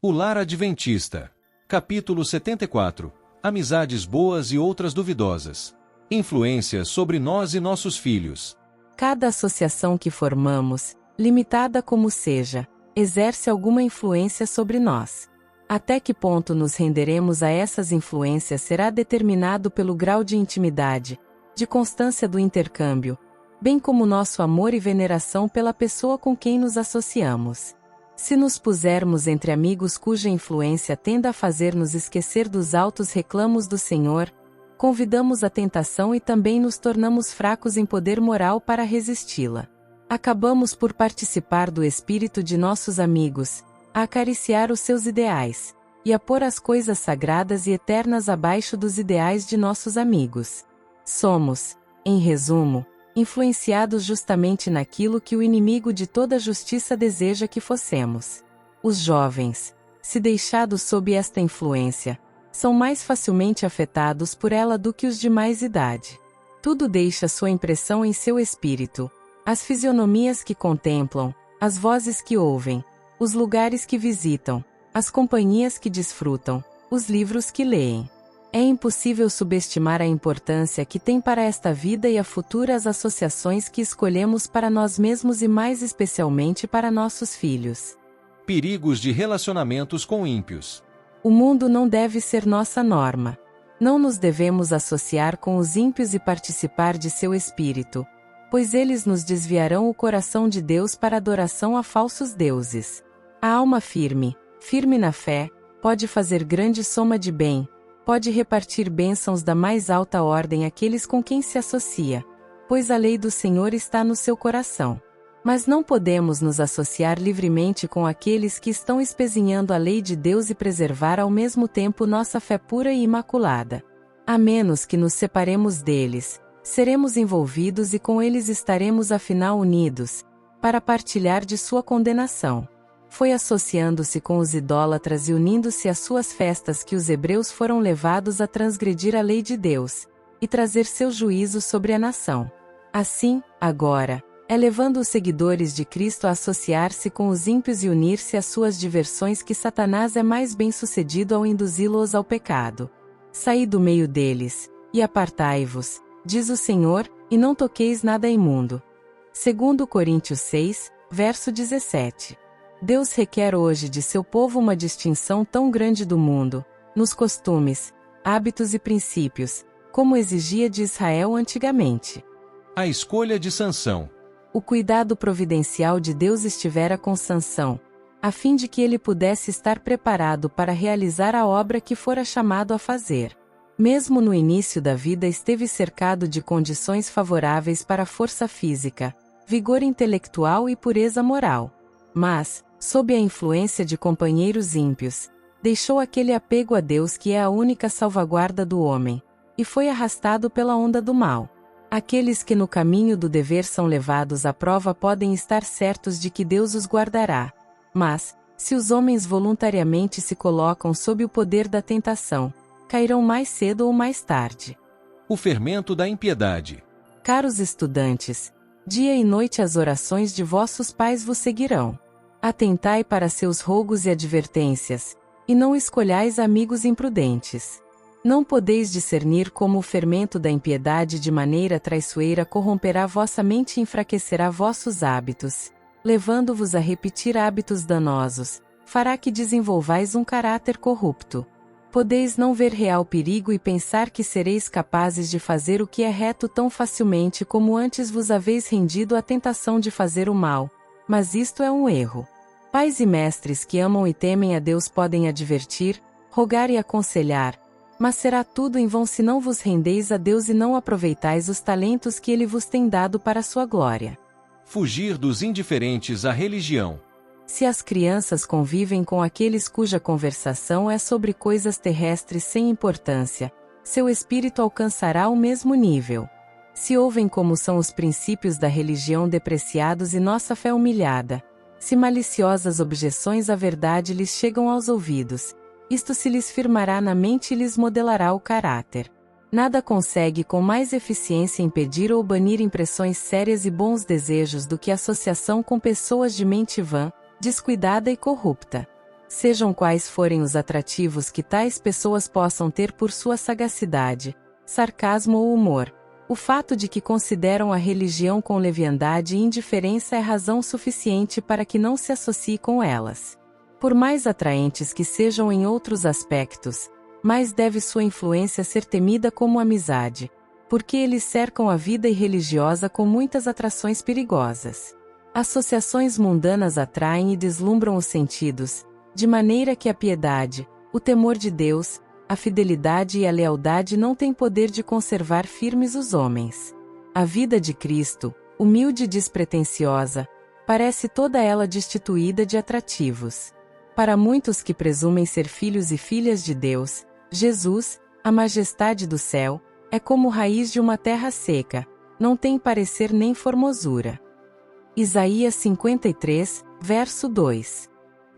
O Lar Adventista. Capítulo 74. Amizades boas e outras duvidosas. Influências sobre nós e nossos filhos. Cada associação que formamos, limitada como seja, exerce alguma influência sobre nós. Até que ponto nos renderemos a essas influências será determinado pelo grau de intimidade, de constância do intercâmbio, bem como nosso amor e veneração pela pessoa com quem nos associamos. Se nos pusermos entre amigos cuja influência tenda a fazer-nos esquecer dos altos reclamos do Senhor, convidamos a tentação e também nos tornamos fracos em poder moral para resisti-la. Acabamos por participar do espírito de nossos amigos, a acariciar os seus ideais, e a pôr as coisas sagradas e eternas abaixo dos ideais de nossos amigos. Somos, em resumo, influenciados justamente naquilo que o inimigo de toda justiça deseja que fossemos. Os jovens, se deixados sob esta influência, são mais facilmente afetados por ela do que os de mais idade. Tudo deixa sua impressão em seu espírito, as fisionomias que contemplam, as vozes que ouvem, os lugares que visitam, as companhias que desfrutam, os livros que leem. É impossível subestimar a importância que tem para esta vida e a futura as associações que escolhemos para nós mesmos e mais especialmente para nossos filhos. Perigos de relacionamentos com ímpios. O mundo não deve ser nossa norma. Não nos devemos associar com os ímpios e participar de seu espírito, pois eles nos desviarão o coração de Deus para adoração a falsos deuses. A alma firme na fé, pode fazer grande soma de bem, pode repartir bênçãos da mais alta ordem àqueles com quem se associa, pois a lei do Senhor está no seu coração. Mas não podemos nos associar livremente com aqueles que estão espezinhando a lei de Deus e preservar ao mesmo tempo nossa fé pura e imaculada. A menos que nos separemos deles, seremos envolvidos e com eles estaremos afinal unidos, para partilhar de sua condenação. Foi associando-se com os idólatras e unindo-se às suas festas que os hebreus foram levados a transgredir a lei de Deus, e trazer seu juízo sobre a nação. Assim, agora, é levando os seguidores de Cristo a associar-se com os ímpios e unir-se às suas diversões que Satanás é mais bem-sucedido ao induzi-los ao pecado. Saí do meio deles, e apartai-vos, diz o Senhor, e não toqueis nada imundo. 2 Coríntios 6, verso 17. Deus requer hoje de seu povo uma distinção tão grande do mundo, nos costumes, hábitos e princípios, como exigia de Israel antigamente. A escolha de Sansão. O cuidado providencial de Deus estivera com Sansão, a fim de que ele pudesse estar preparado para realizar a obra que fora chamado a fazer. Mesmo no início da vida esteve cercado de condições favoráveis para a força física, vigor intelectual e pureza moral. Mas, sob a influência de companheiros ímpios, deixou aquele apego a Deus que é a única salvaguarda do homem, e foi arrastado pela onda do mal. Aqueles que no caminho do dever são levados à prova podem estar certos de que Deus os guardará. Mas, se os homens voluntariamente se colocam sob o poder da tentação, cairão mais cedo ou mais tarde. O fermento da impiedade. Caros estudantes, dia e noite as orações de vossos pais vos seguirão. Atentai para seus rogos e advertências, e não escolhais amigos imprudentes. Não podeis discernir como o fermento da impiedade de maneira traiçoeira corromperá vossa mente e enfraquecerá vossos hábitos, levando-vos a repetir hábitos danosos, fará que desenvolvais um caráter corrupto. Podeis não ver real perigo e pensar que sereis capazes de fazer o que é reto tão facilmente como antes vos haveis rendido à tentação de fazer o mal. Mas isto é um erro. Pais e mestres que amam e temem a Deus podem advertir, rogar e aconselhar, mas será tudo em vão se não vos rendeis a Deus e não aproveitais os talentos que Ele vos tem dado para a sua glória. Fugir dos indiferentes à religião. Se as crianças convivem com aqueles cuja conversação é sobre coisas terrestres sem importância, seu espírito alcançará o mesmo nível. Se ouvem como são os princípios da religião depreciados e nossa fé humilhada, se maliciosas objeções à verdade lhes chegam aos ouvidos, isto se lhes firmará na mente e lhes modelará o caráter. Nada consegue com mais eficiência impedir ou banir impressões sérias e bons desejos do que a associação com pessoas de mente vã, descuidada e corrupta. Sejam quais forem os atrativos que tais pessoas possam ter por sua sagacidade, sarcasmo ou humor, o fato de que consideram a religião com leviandade e indiferença é razão suficiente para que não se associe com elas. Por mais atraentes que sejam em outros aspectos, mais deve sua influência ser temida como amizade, porque eles cercam a vida irreligiosa com muitas atrações perigosas. Associações mundanas atraem e deslumbram os sentidos, de maneira que a piedade, o temor de Deus, a fidelidade e a lealdade não têm poder de conservar firmes os homens. A vida de Cristo, humilde e despretensiosa, parece toda ela destituída de atrativos. Para muitos que presumem ser filhos e filhas de Deus, Jesus, a majestade do céu, é como raiz de uma terra seca, não tem parecer nem formosura. Isaías 53, verso 2.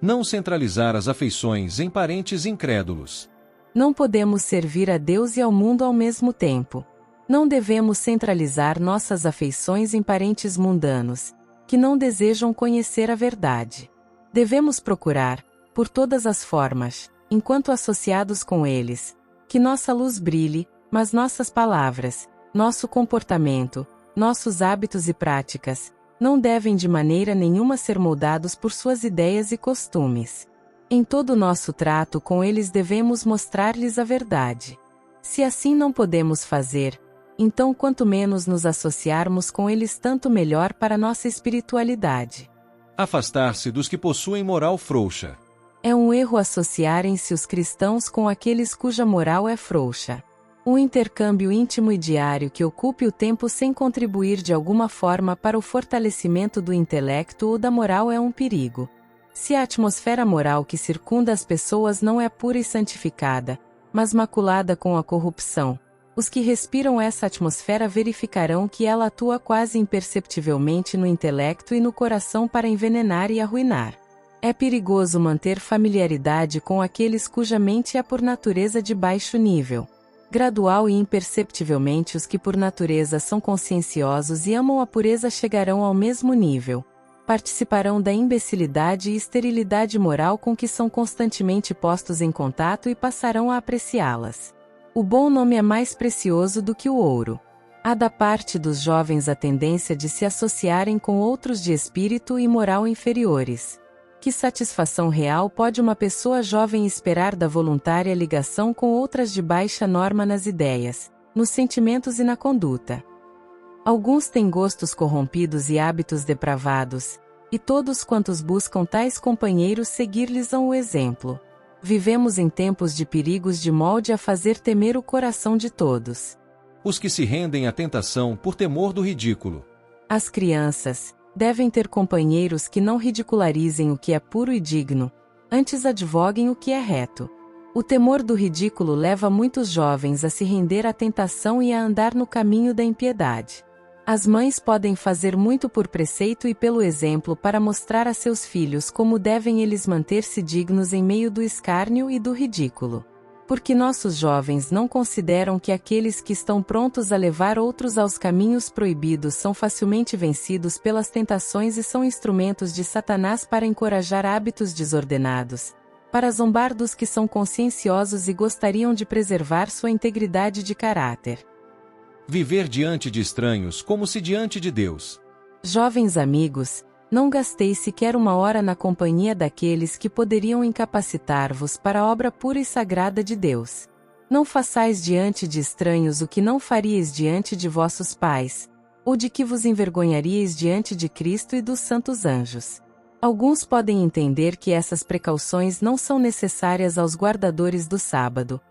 Não centralizar as afeições em parentes incrédulos. Não podemos servir a Deus e ao mundo ao mesmo tempo. Não devemos centralizar nossas afeições em parentes mundanos, que não desejam conhecer a verdade. Devemos procurar, por todas as formas, enquanto associados com eles, que nossa luz brilhe, mas nossas palavras, nosso comportamento, nossos hábitos e práticas, não devem de maneira nenhuma ser moldados por suas ideias e costumes. Em todo o nosso trato com eles devemos mostrar-lhes a verdade. Se assim não podemos fazer, então quanto menos nos associarmos com eles tanto melhor para nossa espiritualidade. Afastar-se dos que possuem moral frouxa. É um erro associarem-se os cristãos com aqueles cuja moral é frouxa. Um intercâmbio íntimo e diário que ocupe o tempo sem contribuir de alguma forma para o fortalecimento do intelecto ou da moral é um perigo. Se a atmosfera moral que circunda as pessoas não é pura e santificada, mas maculada com a corrupção, os que respiram essa atmosfera verificarão que ela atua quase imperceptivelmente no intelecto e no coração para envenenar e arruinar. É perigoso manter familiaridade com aqueles cuja mente é por natureza de baixo nível. Gradual e imperceptivelmente os que por natureza são conscienciosos e amam a pureza chegarão ao mesmo nível. Participarão da imbecilidade e esterilidade moral com que são constantemente postos em contato e passarão a apreciá-las. O bom nome é mais precioso do que o ouro. Há da parte dos jovens a tendência de se associarem com outros de espírito e moral inferiores. Que satisfação real pode uma pessoa jovem esperar da voluntária ligação com outras de baixa norma nas ideias, nos sentimentos e na conduta? Alguns têm gostos corrompidos e hábitos depravados, e todos quantos buscam tais companheiros seguir-lhes-ão o exemplo. Vivemos em tempos de perigos de molde a fazer temer o coração de todos. Os que se rendem à tentação por temor do ridículo. As crianças devem ter companheiros que não ridicularizem o que é puro e digno, antes advoguem o que é reto. O temor do ridículo leva muitos jovens a se render à tentação e a andar no caminho da impiedade. As mães podem fazer muito por preceito e pelo exemplo para mostrar a seus filhos como devem eles manter-se dignos em meio do escárnio e do ridículo. Porque nossos jovens não consideram que aqueles que estão prontos a levar outros aos caminhos proibidos são facilmente vencidos pelas tentações e são instrumentos de Satanás para encorajar hábitos desordenados, para zombar dos que são conscienciosos e gostariam de preservar sua integridade de caráter. Viver diante de estranhos como se diante de Deus. Jovens amigos, não gasteis sequer uma hora na companhia daqueles que poderiam incapacitar-vos para a obra pura e sagrada de Deus. Não façais diante de estranhos o que não faríeis diante de vossos pais, ou de que vos envergonharíeis diante de Cristo e dos santos anjos. Alguns podem entender que essas precauções não são necessárias aos guardadores do sábado,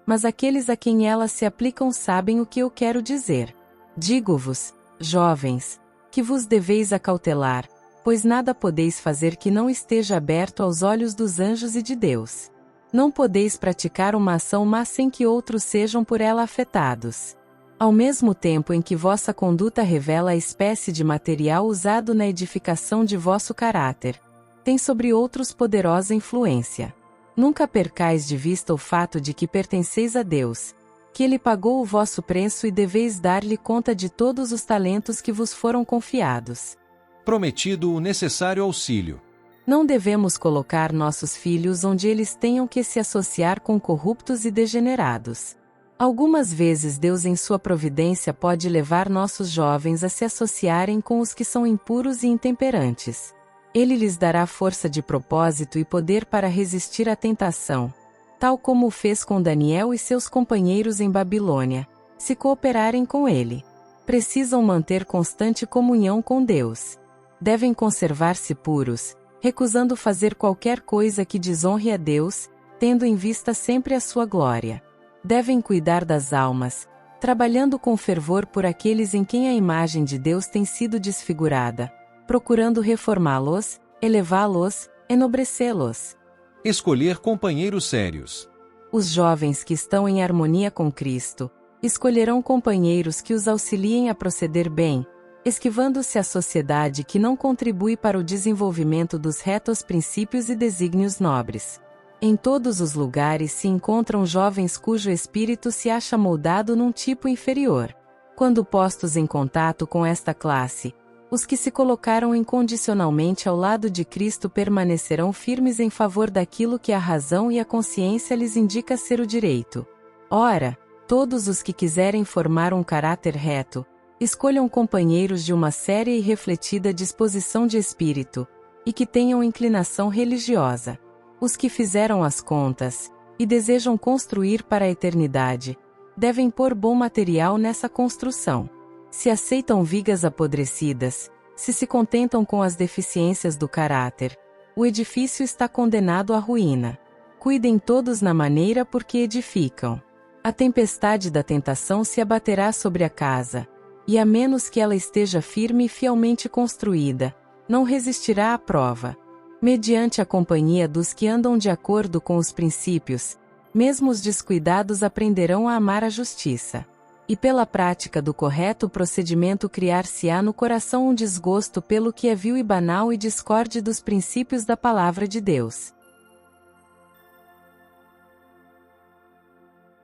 mas aqueles a quem elas se aplicam sabem o que eu quero dizer. Digo-vos, jovens, que vos deveis acautelar, pois nada podeis fazer que não esteja aberto aos olhos dos anjos e de Deus. Não podeis praticar uma ação má sem que outros sejam por ela afetados. Ao mesmo tempo em que vossa conduta revela a espécie de material usado na edificação de vosso caráter, tem sobre outros poderosa influência. Nunca percais de vista o fato de que pertenceis a Deus, que Ele pagou o vosso preço e deveis dar-lhe conta de todos os talentos que vos foram confiados. Prometido o necessário auxílio. Não devemos colocar nossos filhos onde eles tenham que se associar com corruptos e degenerados. Algumas vezes Deus em sua providência pode levar nossos jovens a se associarem com os que são impuros e intemperantes. Ele lhes dará força de propósito e poder para resistir à tentação, tal como o fez com Daniel e seus companheiros em Babilônia, se cooperarem com ele. Precisam manter constante comunhão com Deus. Devem conservar-se puros, recusando fazer qualquer coisa que desonre a Deus, tendo em vista sempre a sua glória. Devem cuidar das almas, trabalhando com fervor por aqueles em quem a imagem de Deus tem sido desfigurada, procurando reformá-los, elevá-los, enobrecê-los. Escolher companheiros sérios. Os jovens que estão em harmonia com Cristo, escolherão companheiros que os auxiliem a proceder bem, esquivando-se à sociedade que não contribui para o desenvolvimento dos retos princípios e desígnios nobres. Em todos os lugares se encontram jovens cujo espírito se acha moldado num tipo inferior. Quando postos em contato com esta classe, os que se colocaram incondicionalmente ao lado de Cristo permanecerão firmes em favor daquilo que a razão e a consciência lhes indica ser o direito. Ora, todos os que quiserem formar um caráter reto, escolham companheiros de uma séria e refletida disposição de espírito, e que tenham inclinação religiosa. Os que fizeram as contas, e desejam construir para a eternidade, devem pôr bom material nessa construção. Se aceitam vigas apodrecidas, se contentam com as deficiências do caráter, o edifício está condenado à ruína. Cuidem todos na maneira por que edificam. A tempestade da tentação se abaterá sobre a casa, e a menos que ela esteja firme e fielmente construída, não resistirá à prova. Mediante a companhia dos que andam de acordo com os princípios, mesmo os descuidados aprenderão a amar a justiça. E pela prática do correto procedimento criar-se-á no coração um desgosto pelo que é vil e banal e discorde dos princípios da palavra de Deus.